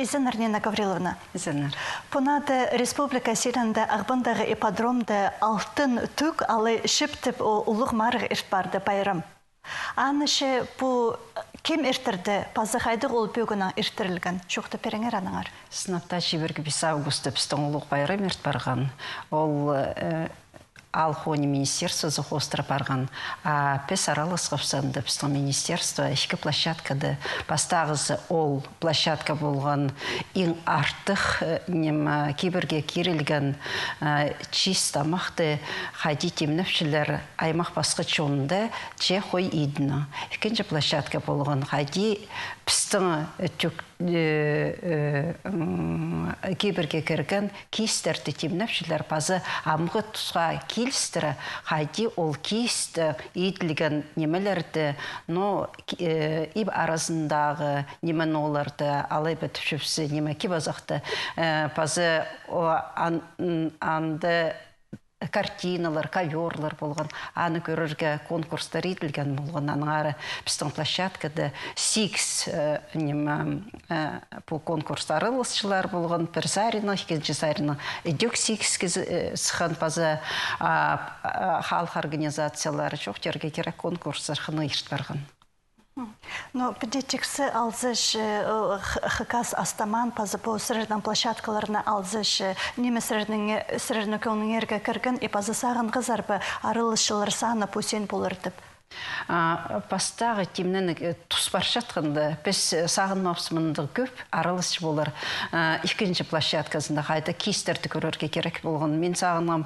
Изенер Нина Гавриловна. Изенер. Пунады республика сиренде ағбындағы ипподромды алтын түк алы шіптіп ұлық марғы иртбарды байрам. Анышы бұл кем иртірді пазықайды ол бөгіна иртірілген? Шоқты переңер аныңар? Сынапта 25 августа пістің ұлық байрам иртбарған. Ол Алхони министерство захостра барған. Пес аралысқапсанды пістің министерство ішкі площадкады бастағызы ол площадка болған ең артық кейбірге керілген чистамақты қайди темніпшілер аймақ басқы чонында че қой идіні. Екінші площадка болған қайди пістің кейбірге кірген кейстерді темніпшілер базы амғы тұсға келістірі қайди ол кейсті етілген немелерді, но иб арасындағы немен оларды алай бәтіпшіпсі неме кебазақты базы анды картиналар, коверлар болған, аны көрерге конкурстар етілген болған. Аныңары біздің площадкада 6 бұл конкурстар аралысшылар болған. Бір сарина, екінші сарина. Дөк 6 сыған базы халық организациялары жоқ жерге керек конкурстар қыны ешт барған. Но педетиксы алзыш хыкас астаман пазы по сырырдан площадкаларына алзыш неме сырырны көніңерге кірген и пазы сағын қызарбы арылышылар саны пусен болырдып. Пастағы темнен тұс бар жатқанда, біз сағын мапсымынды көп аралыс болар. Екінші площадкасында қайда кейстерді көрерге керек болған. Мен сағынам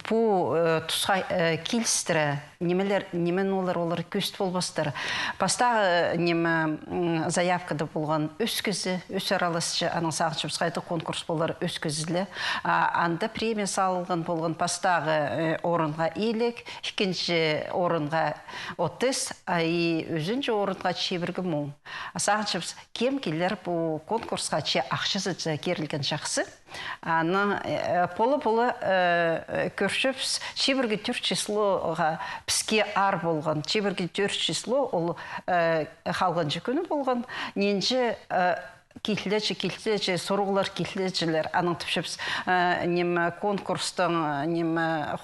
бұл тұсқа келістірі, немен олар көст болбастыр. Пастағы неме заявкада болған өскізі, өс аралысшы, аның сағыншып қайда конкурс болар өскізілі. Анда премия салылған болған пастағы орынға елік, екінші орынға 30, и өзінше орынға чебіргі мұң. Сағыншып, кем келер бұл конкурсқа че ақшысы керілген жақсы. Аны полы-полы көршіп, чебіргі 4 числоға піске ар болған. Чебіргі 4 число ол қалғаншы күні болған. Ненші келтілечі, сұрғылар келтілечілер, аның түпшіпс конкурстың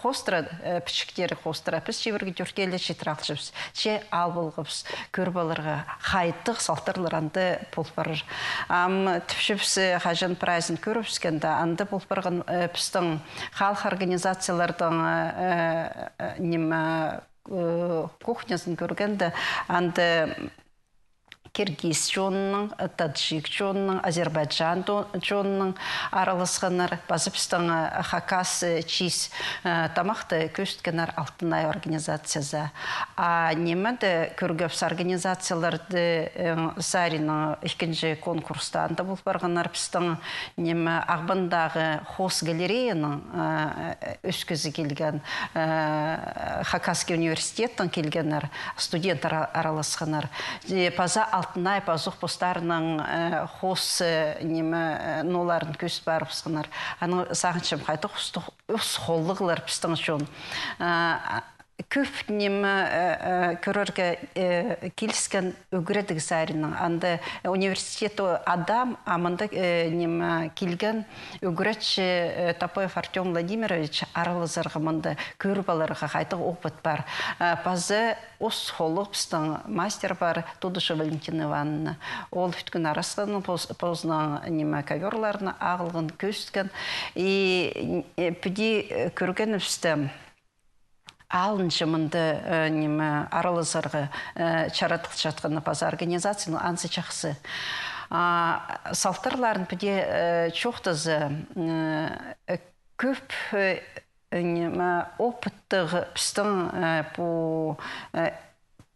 хостыра, пішіктері хостыра, біз чебіргі түркелечі тұрақшіпс, че ал болғыпс, көрбаларға қайттық салтарларанды полпарыр. Түпшіпс қажын прайзын көріпскенді, анды полпарған пістің халық организациялардың кухнясын көргенді, анды Киргиз жонының, Таджик жонының, Азербайджан жонының аралысқанар, базыпстың Хакас чиз тамақты көсткенар алтынай организациясы. Немеді көргөпс организацияларды сарина екінші конкурста анда бұл барғанар пістің ағбандағы хос галереяның өскізі келген Хакасский университеттің келгенар студенттар аралысқанар. Паза алтынай пазуқ постарының хос ноларын көз барып сығынар. Аны сағыншым қайты ұс қолығылар пістің жон. Көп көрерге келіскен өгіредігі сәрінің. Анды университеті адам, амында келген өгіредші Тапоев Артем Владимирович аралызырғымында көрбаларға қайтық опыт бар. Базы ос қолық пістің мастер бар Тудышы Валентина Ивановна. Ол үткін арасының позынан коверларына ағылғын көсткен. И пүді көрген үсті алыншы мұнды аралызырғы чаратық жатқаны база организацияның ансы жақсы. Салтарларын пүде чоқтызы көп опыттығы пістің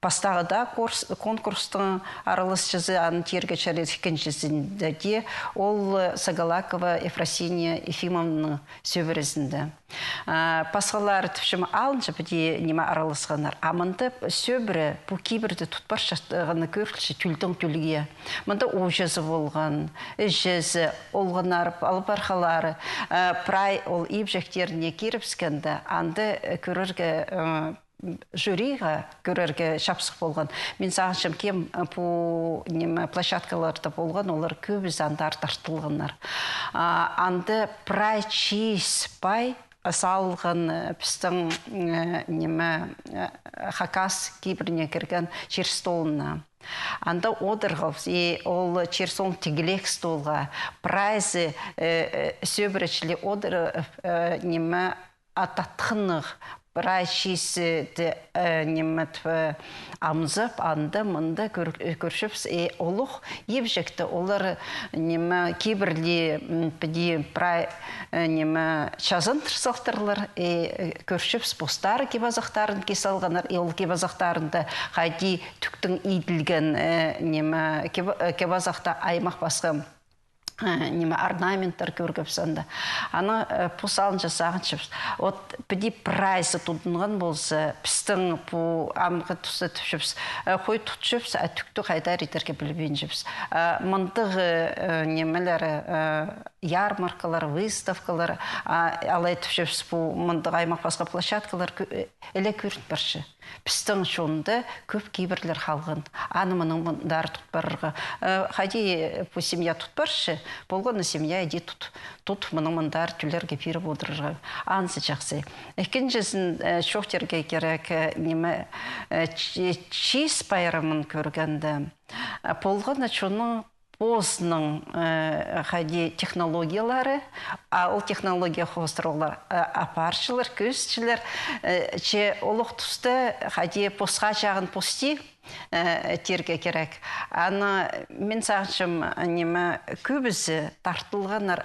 Пастағыда конкурстың аралысшызы аны терге чарет екіншісінде де ол Сагалакова Ефросиния Ефимовның сөбірізінде. Пасқалар түпшімі алыншы біде неме аралысқанар. Амынды сөбірі бұл кейбірді тұтпар шақтығаны көрілші түлдің түлге. Мұнда ожызы болған, жүзі, олғынар, албархалары, прай ол ибжектеріне керіпскенді, анды көрірге жюриға көрерге шапсық болған. Мен сағыншым кем бұл площадкаларда болған, олар көбі зандар тартылғандар. Анды прай чиз бай салған пістің хакас кейбіріне кірген жер столына. Анда одырғылып, ол черсон тегілек столға прайзы сөбірішілі одыр ататқынық прайшысы амзып, анда мұнда көршіпс олық ебжекті. Олар кейбірлі прай чазын тұрсақтарлар көршіпс постары кебазақтарын кесалғанар. Ол кебазақтарында қайди түктің иділген кебазақта аймақ басқым орнаменттар көргіпсінді. Аны пұсалын жасағыншып. От біде прайсы тұдынған болса, пістің амғы тұсы түшіпс, қой тұтшіпс, түкті қайдар етерге білбейін жіпс. Мұндығы ярмаркалар, выставкалар, алай түшіпс, мұндығы аймақ басқа площадкалар әлі көрін баршы. Пістің шонды көп кейбірлер қалғын. Аны мұның мұндар тұтпарға. Қайди бұл семья тұтпаршы, болғаны семья әде тұт мұның мұндар түлерге періп отырырға. Ансы жақсы. Екіншісін шоқтерге керек чиз байрамын көргенді. Болғаны шоның Бозның технологиялары, ол технология қостырулар апаршылар, көзшілер, олық тұсты посқа жағын пости терге керек. Аны мен сағыншым көбісі тартылғанар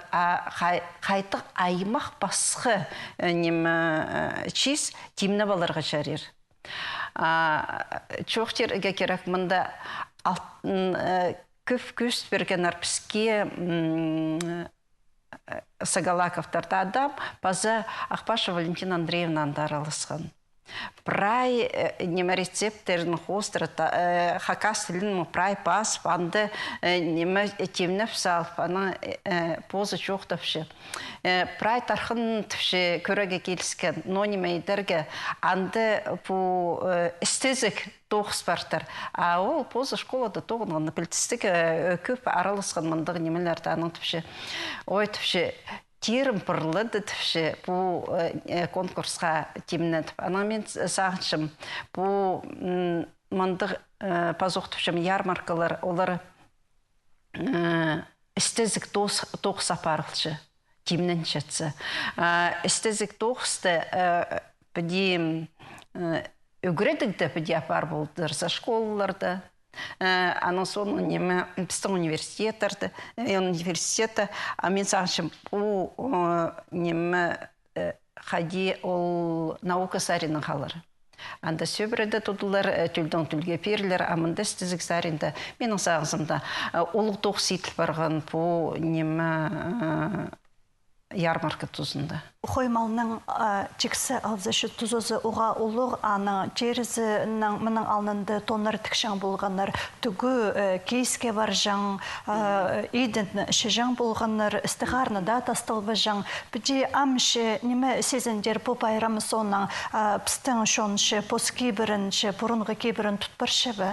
қайтық аймақ басқы чиз темні баларға жарер. Чоқтерге керек мұнда көп көст берген арпіске Сагалаковтарда адам база Ақпаша Валентина Андреевна араласқан. Прай рецептерін қостыры, хакас тілін прай басып, анды темніп салып, аны позы жоқтапшы. Прай тарқын түпші көреге келіскен, но немейдерге анды бұл эстезик тоғыз бартыр. Ол позы школада тоғынғанды білтістік көп араласқан мұндығы немелерді аның түпші. Ой түпші, терім пұрлыды түпші бұл конкурсқа темінетіп. Ана мен сағыншым, бұл мұндық пазуқ түпшім ярмаркалар, олар эстезик тоғыз апарылшы, темінен шетсі. Эстезик тоғызды бідем өгіредікті біде апар болдырса школаларда. Анан соң біздің университеті, мен сағыншым, бұл қади ол наука сарының қалары. Анда сөбіреді тұдылар, түлдің түлге перілер, амында стізік сарында, менің сағыншымда олық тоқ сейтіл барған бұл ярмарка тұзында. Хоймалның чексі алзашы тұзызы ұға ұлық аны жерізінің мұның алынды тонар тікшан болғанар, түгі кейске бар жаң, үйден шежан болғанар, істіғарны да тастылбы жаң. Біде амшы неме сезіндер бұл байрамы соның пістің шоншы, пос кейбірінші, бұрынғы кейбірін тұтпаршы бі?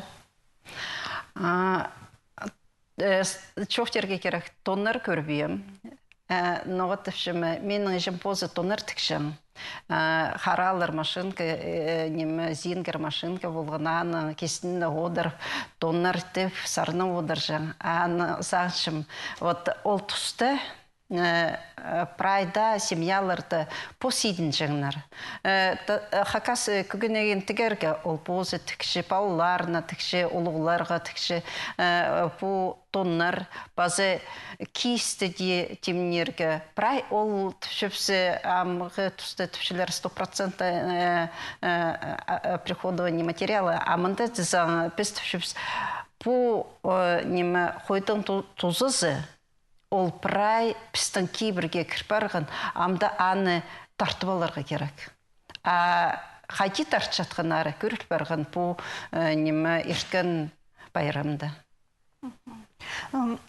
Чоқтерге керек тонар көрбейім. Ноғатышымы, менің жым позы тонар тікшім. Харалар машинка, зингер машинка болған, аны кесінді одар, тонар тіп, сарны одар жан. Аны сағышым, ол тұсты прайда семьяларды посидін жаңнар. Хакас күгінеген тігерге ол позы тікші, балаларына тікші, олығыларға тікші, бұл тоннар, базы кисті де темнерге. Прай ол түшіпсі, амғы тұсты түшілер 100% приходование материалы, амында дизан біз түшіпсі. Бұл қойдың тұзызы, ол прай пістің кейбірге кірпарған, амда аны тартып аларға керек. Қайти тарт жатқан ары көріп барған бұл ерткен байрамда.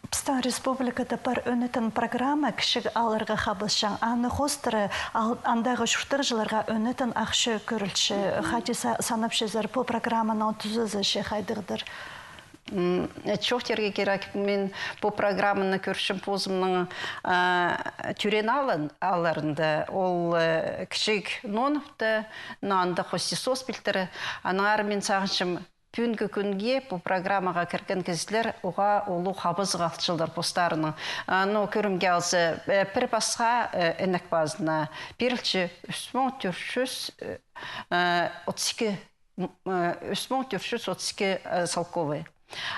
Пстан республикада бар өнетін программа кішік алырға қабылшан. Аны хостыры андағы шүртір жыларға өнетін ақшы көрілші. Хади санап шезер по программаның түзізі ше қайдығдыр. Чоқтерге керек мен по программаны көршім позымның түрен аларында. Ол кішік ноновды, нанды хостисос білтірі. Анар мен сағыншым Пүнгі күнге бұл программаға кірген кездер оға олу қабызғы алтшылдар постарының. Но көрімге алсы бір басқа әнік базына берілші 332 салковый.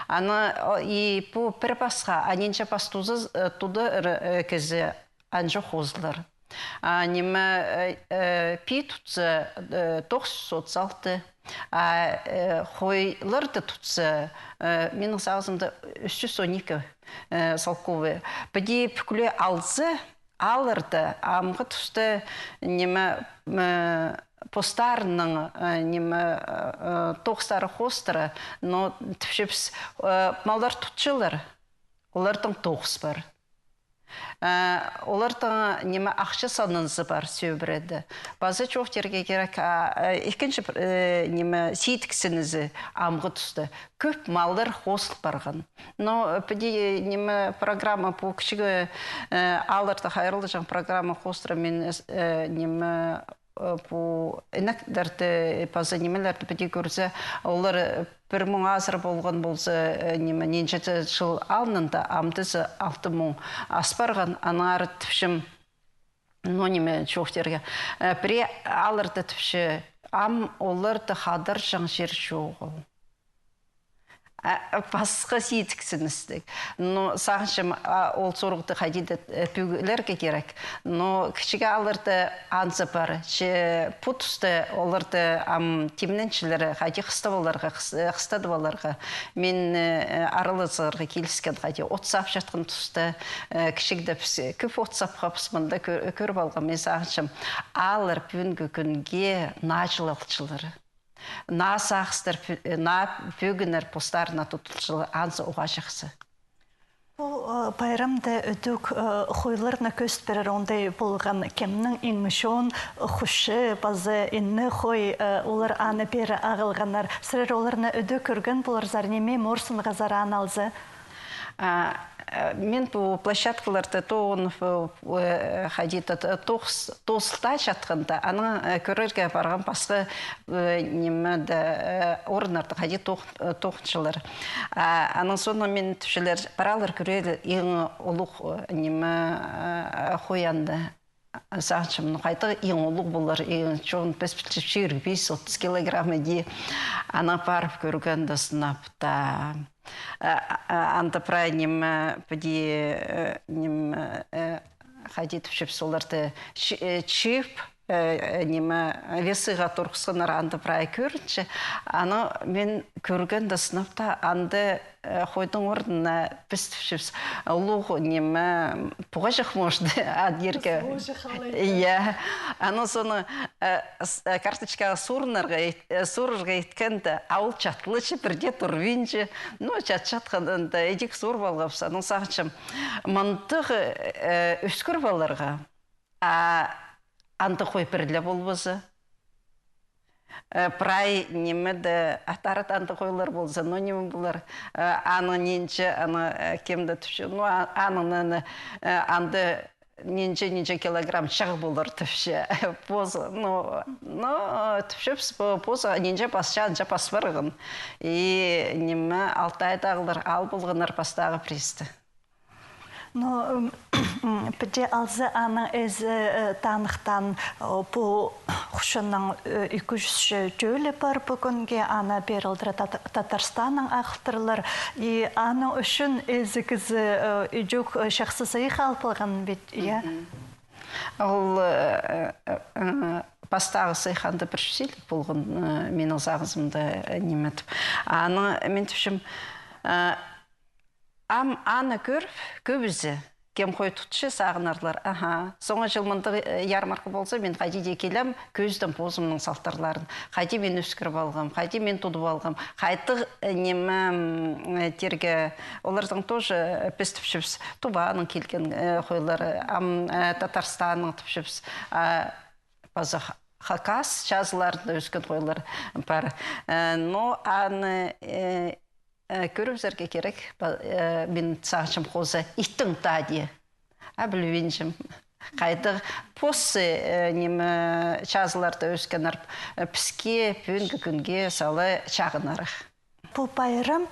Аны и по бір басқа аненші пастузы туды кезі анжы қозылар. Немі пи тұтсы 936 қойларды тұтсы менің сағызымда 312 салковы. Біде пүкілі алзы алырды амғы тұсты немі постарының немі тоқстары қостыры, но түпшепс малдар тұтшылар, олардың тоқс бар. Олардың неме ақшы санынызы бар сөйбіреді. Базы чоқтерге керек екінші неме сейтіксінізі амғы түсті. Көп малдар қосылып барған. Но біде неме программа бұл кішігі алырды қайырлы жаң программа қостыра мен неме бұл інәкдерді базы немелерді біде көрсе, олар бір мұң азыр болған болсы ненжеті жыл алынында амдызы 6 мұң аспарған анары түпшім неме чоқтерге. Бірі алырды түпші ам оларды қадар жаң жер жоғы. Басқа сейтіксіністік. Но сағыншым ол сорғыды қайдеді пүгілерге керек. Но кішіге алырды анзы бар. Пұтысты оларды темненшілері қайде қыстады баларға. Мен арылызырға келіскен қайде отсап жатқан тұсты кішігді көп отсап қапысмында көріп алған. Мен сағыншым алыр бүгінгі күнге нажылықшылары. На сақыстыр, на бөгінер постарына тұтылшылы ансы оға жақсы. Бұл байрамда өдік қойларына көст берер ондай болған кемнің еңішон, құшы, базы, инні қой, олар аны бері ағылғанар. Сірер оларына өдік көрген болар зарнеме морсын ғазара аналзы? Мен бұл площадкаларды тоғын тоғысылта жатқанда, аны көрерге барған басқа немеді орынарды қадет тоғыншылар. Аның соны мен түшілер баралар көреді ең ұлық немі қоянды. Сағыншымның қайты ең ұлық болар, ең жоғын 5-30 килограммы де ана барып көргенді сынапта. Антапрайнем поди ним ходит в шепсоларте чип неме весы гатурсынар антапрай көрінче аны мен көрген да сыныпта анды қойдың орнына пістіпшіпс ұлығы неме пұғажық можды адерге. Иә. Аны соны карточкаға сұрырға еткенді ауыл чатлычы бірде тұрвинче. Ну, чат-чатқанданда едік сұр балғапса. Аны сағыншым мантығы өскір баларға анты қой бірлі болбызы. Прай немеді атарат анты қойлар болса, но неме болар. Аны ненче, аны кемді түші. Ну, аны анды ненче килограмм шағы болар түші. Позы, ну, түшіпс позы ненче пасша, анча пас барығын. И неме 6 айдағылар ал болғанар пастағы присті. Но біде алзы аның әзі танықтан бұл құшының 200 жөлі бар бүгінге ана берілдірі Татарстанның ақтырлар. И аның үшін әзі кізі үйдік шақсы сайық алпылған бет, иә? Ол бастағы сайқанды бір шүселік болған менің зағызымды неметіп. Аны мен түшім аны көріп көбізі кем қой тұтшы сағынарлар. Соңа жыл мұнды ярмарка болса, мен қайдеде келем көздің позымның салтарларын. Қайде мен өскіріп алғам, қайде мен тұдып алғам. Қайты немі терге олардың тоже біз түпшіпс. Тубаның келген қойлары, Татарстанның түпшіпс. Базы Хакас жазыларында өскен қойлар бар. Но аны көрімзерге керек, мен сағышым қозы иттің тади. Білуенжім. Қайды посы немі жазыларда өскен арп піске, пөнгі күнге салы шағынарық. Бұл байырым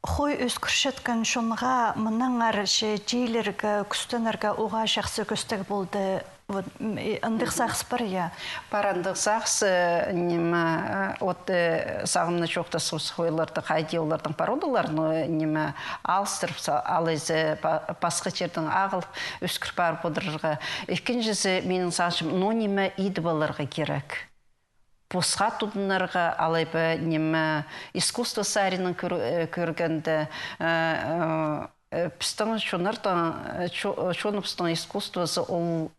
хой өскүршеткен шонға мұнаңар жейлерге, күстенерге оға жақсы көстік болды. Андық сақс бар, я? Парандық сақс, немі, от сағымны жоқты сұс қойларды, қайде олардың пародаларын, немі, алыстырып, алайзы басқы жердің ағылып, өскір бар бұдырға. Екіншісі, менің сағышым, но немі иді баларға керек. Посқа тұдынарға, алайбы, немі, искусство сарының көргенді, пістің шоныпстың искусствосы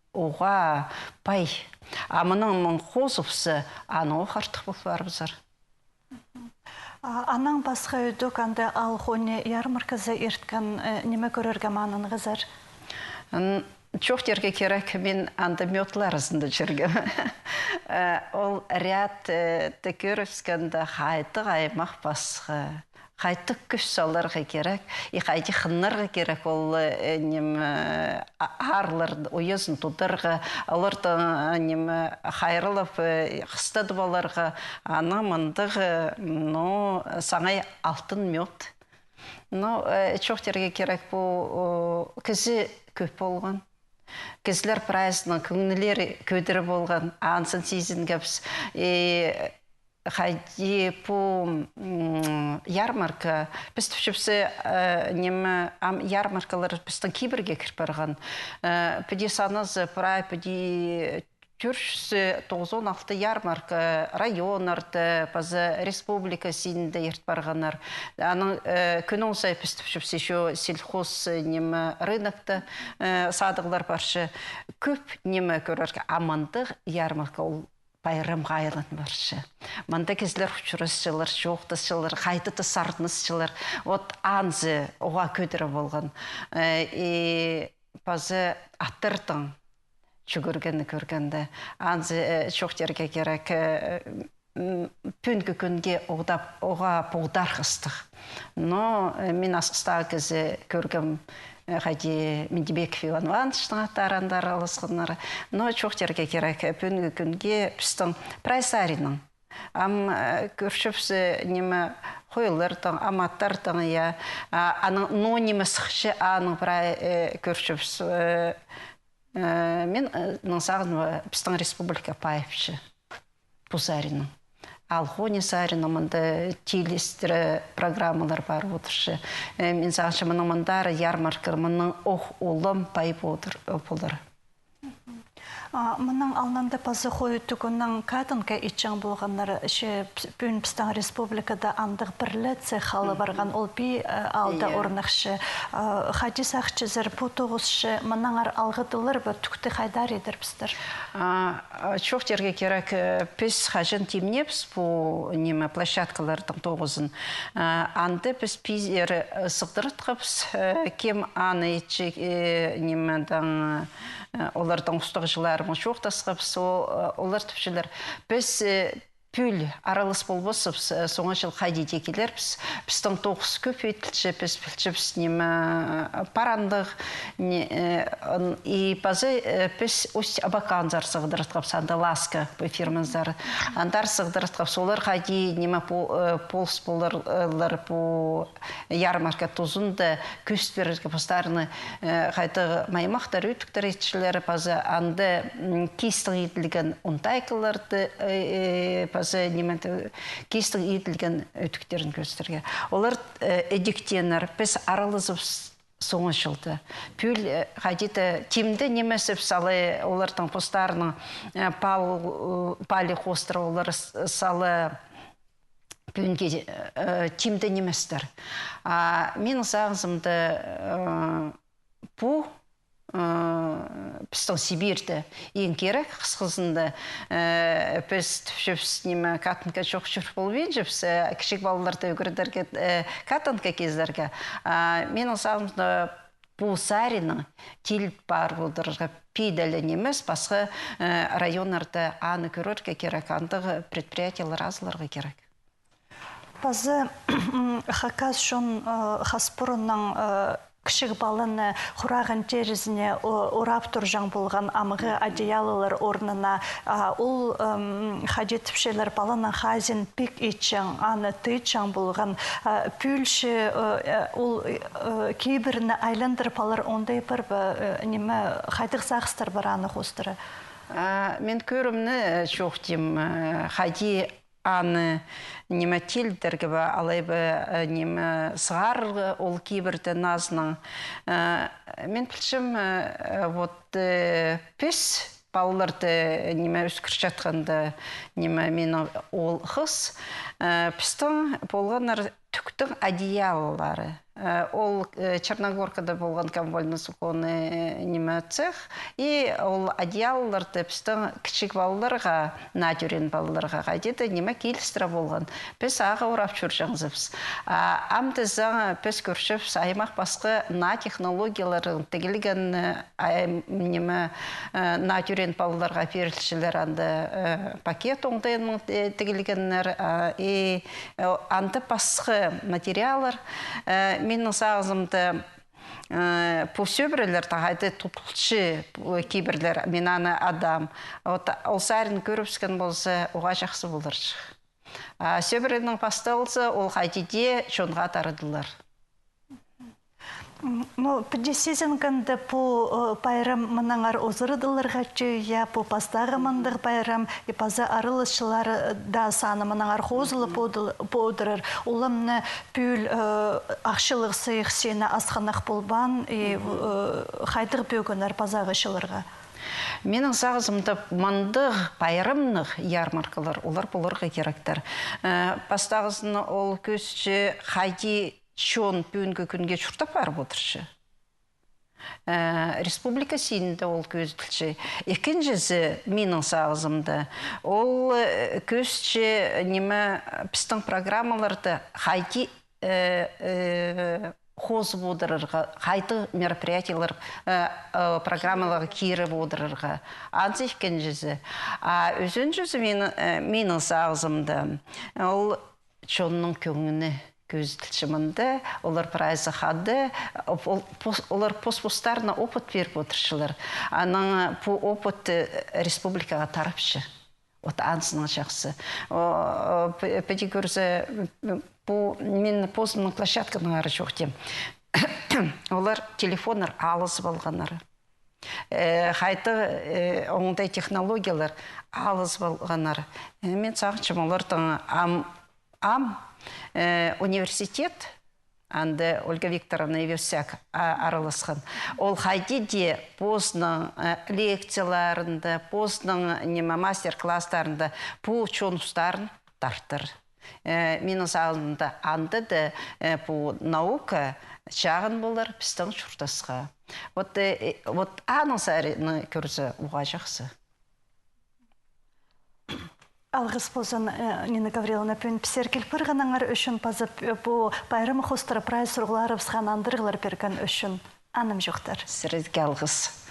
оға пай. Амының мұн қозыпсы, аны оғартық бұл барбызар. Анаң басқа өйдік, анды алғоны ярмаркызы ерткен неме көрерге манын ғызар? Çok yerге керек, мен анда мётларысында жүргем. Ол ряд текөріскенде қайты қаймақ басқы. Қайты күш саларға керек, қайты қыннарға керек, ол арлар ойызын тұдырға, олардың қайрылып қыстады баларға анамындығы, саңай алтын мёт. Çok yerге керек, бұл кізі көп болған. Кізлер прайсының күңнілері көдірі болған, ансын сезін кәпс. Қайди бұл ярмарка, біз түпшіпсі ярмаркалар біздің кейбірге кіріп барған. Пөде санызы прай, пөде 496 ярмарка районарды, базы республика синінде ерт барғанар. Аның күн олсай пістіпшіпсі шо сельхоз немі рынокты садығылар баршы. Көп немі көрерге амандық ярмарка ол байрам ғайлан баршы. Манда кезлер ұшырысшылар, жоқтысшылар, қайтыты сартынысшылар. От анзы оға көдірі болған. Базы аттырдың. Жүгіргенді көргенді. Анзы жоқ жерге керек пүнгі күнге оға бұғдар қыстық. Но мен асқыстағы кезі көргем қайде Мендебеков Иван Ивановичтың аттарандар алысқынлары. Но жоқ жерге керек пүнгі күнге пістің прайсарының. Көршіпсі немі қойылырдың, аматтардың, но немі сықшы аның көршіпсі мен сағын біздің республика пайыпшы Пузарінің. Алғони Сарының мұнда телестірі программалар бар отыршы. Мен сағыншы мұның мұндары ярмаркар мұның ұлым пайып болыр. Мұның алнанда пазы қойы түгіннің кәдінгі итчен болғанлар бүн біздің республикада андық бірлі цехалы барған ол бей алда орнықшы. Хадис ақчызыр бұтығызшы мұныңар алғыдылыр бі түкті қайдар едір біздір? Çok жерге керек біз қажын темнепс бұл немі площадкалардың тоғызын. Анды біз пизері сықтырытқапс, кем аны етші немедің олардың ұстығы жыларымы жоқтасқап, олар түпшілер. Біз пүл аралыс болбосып, соңа жыл қайдеде келер, біздің тоғыз көп өйтілші, біз білші немі парандық, и базы біз өст абакан зар сығдырытқап, санда ласка бұл фирманыздар. Андар сығдырытқап, солар қайде немі полс боларлар бұл ярмарка тұзында көст берерге постарыны қайты маймақтар өтіктер етшілері базы анды кейстің етілген ұнтайкаларды базы неменді кейстің етілген өтіктерін көстерге. Олар эдіктенер, біз аралызып соңы жылды. Пүл қадеті темді немесіп салы олардың постарының пали қостыры олар салы пүнге темді неместер. Мен сағызымды Бу біздің Сибирді ең керек қысқызында біз түпшіпс неме катынка жоқ жүр болбейін жіпс кішік балаларды өгірдерге катынка кездерге менің сағымда бұл сарінің тел бар болдырға пейдәлі немес басқа районларда аны көрерге керек, андығы предприятиялар азыларға керек. Базы хакас шон хаспұрынның кішік баланы құраған терезіне орап тұржан болған амығы одеялылар орнына ол хадетіпшелер баланы хазин пик етчен, аны тыйтчан болған пүлші ол кейбіріні айландыр балар ондай бір неме хайдық сақыстар бар аны қостыры. Мен көрімні жоқ дем хади аны неме телдерге ба, алайбы неме сығар ол кейбірді назының. Мен білшім, вот пес балаларды неме өскірш жатқанда неме мен ол қыз, пістің болғанар түктің одеялылары. Ол Черногоркада болған комвольный суконы неме цех, и ол одеялыларды пістің кішік балаларға, натюрен балаларға қайдеді неме келістіра болған. Біз аға орап жүржаңызыбыз. Амды заң біз көршіпс аймақ басқы на технологияларын тегілген неме натюрен балаларға перілшілер анды пакет оңдайының тегілгенлер, и анды басқы материалар менің сағызымды пусөбірлер тағайды тұтылшы кейбірлер, мен аны адам. Ол сәрін көріпскен болса, оға жақсы болыр. Сөбірінің пасталысы ол қайтеде шонға тарыдылар. Ну, педесизинганда по пайрам манаңар озырыдыларға я по пастағы мандық пайрам, и паза арылышылар да саны манаңар хозылы подырыр. Оламны пүл ақшылық сыйық сені асқанақ болбан, и қайдық бөгінер пазағы шылырға. Менің сағызымда мандық, пайрымнық ярмаркалар, олар болырға керектер. Пастағызыны ол көзші қайди чон пүнгі күнге чұртап барып отыршы. Республика синінде ол көзділші. Екіншісі менің сағызымда ол көзші неме пістің программаларды қайти қозып отырырға, қайты мероприятиялар программаларға керіп отырырға. Ансы екіншісі. Өзіншісі менің сағызымда ол чонның көңіні көзділшімінде, олар прайзы қады, олар пос-постарына опыт беріп отыршылар. Аның бұл опыт республикаға тарапшы. От ансының жақсы. Пәді көрсе, мен позымның площадканың ары жоқ дем. Олар телефонлар алыс болғанары. Қайты оңдай технологиялар алыс болғанары. Мен сағыншым олардың университет, анды Ольга Викторовна Евсяк араласқан. Ол қайди де позның лекцияларында, позның мастер-класстарында бұл чонустарын тартыр. Менің сағынында анды да бұл наука шағын болар пістің шұртасқа. Вот аның сәріні көрсі ұға жақсы. Алғыс болсын, Нина Гавриловна, пен пісеркел пырғанаңар үшін пазып бұл байрымы қостыры прайс ұрғыларып сған андырғылар берген үшін аным жоқтар. Сірізге алғыс.